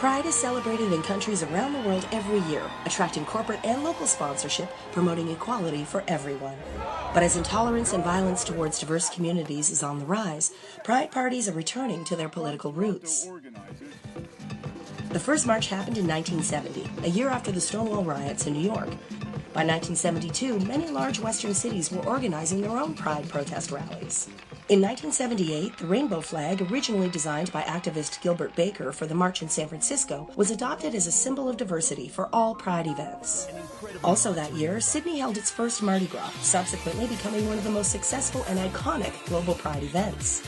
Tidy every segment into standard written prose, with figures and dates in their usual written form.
Pride is celebrated in countries around the world every year, attracting corporate and local sponsorship, promoting equality for everyone. But as intolerance and violence towards diverse communities is on the rise, Pride parties are returning to their political roots. The first march happened in 1970, a year after the Stonewall riots in New York. By 1972, many large Western cities were organizing their own Pride protest rallies. In 1978, the rainbow flag, originally designed by activist Gilbert Baker for the march in San Francisco, was adopted as a symbol of diversity for all Pride events. Also that year, Sydney held its first Mardi Gras, subsequently becoming one of the most successful and iconic global Pride events.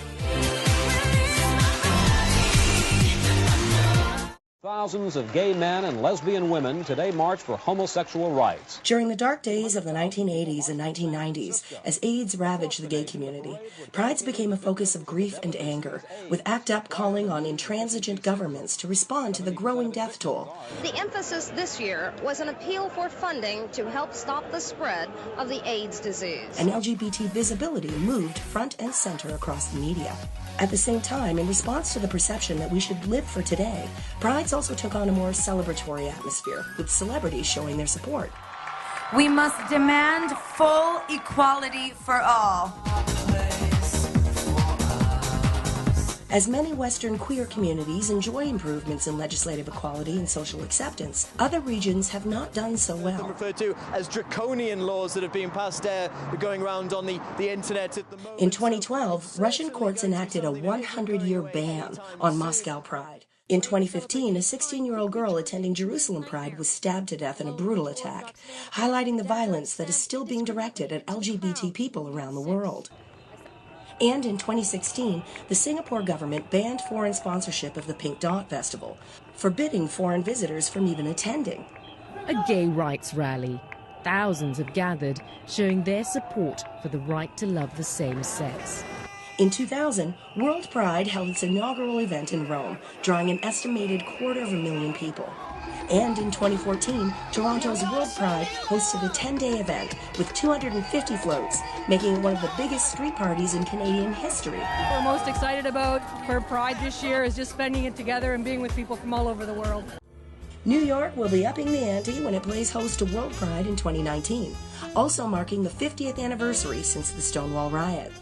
Thousands of gay men and lesbian women today march for homosexual rights. During the dark days of the 1980s and 1990s, as AIDS ravaged the gay community, prides became a focus of grief and anger, with ACT UP calling on intransigent governments to respond to the growing death toll. The emphasis this year was an appeal for funding to help stop the spread of the AIDS disease. And LGBT visibility moved front and center across the media. At the same time, in response to the perception that we should live for today, prides also took on a more celebratory atmosphere, with celebrities showing their support. We must demand full equality for all. As many Western queer communities enjoy improvements in legislative equality and social acceptance, other regions have not done so well. Referred to as draconian laws that have been passed going around on the internet at the moment. In 2012, Russian courts enacted a 100-year ban on Moscow Pride. In 2015, a 16-year-old girl attending Jerusalem Pride was stabbed to death in a brutal attack, highlighting the violence that is still being directed at LGBT people around the world. And in 2016, the Singapore government banned foreign sponsorship of the Pink Dot Festival, forbidding foreign visitors from even attending. A gay rights rally. Thousands have gathered, showing their support for the right to love the same sex. In 2000, World Pride held its inaugural event in Rome, drawing an estimated 250,000 people. And in 2014, Toronto's World Pride hosted a 10-day event with 250 floats, making it one of the biggest street parties in Canadian history. What we're most excited about for Pride this year is just spending it together and being with people from all over the world. New York will be upping the ante when it plays host to World Pride in 2019, also marking the 50th anniversary since the Stonewall riot.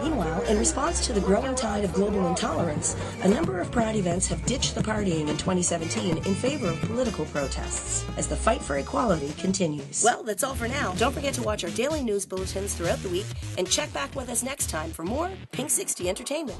Meanwhile, in response to the growing tide of global intolerance, a number of Pride events have ditched the partying in 2017 in favor of political protests, as the fight for equality continues. Well, that's all for now. Don't forget to watch our daily news bulletins throughout the week, and check back with us next time for more Pinksixty Entertainment.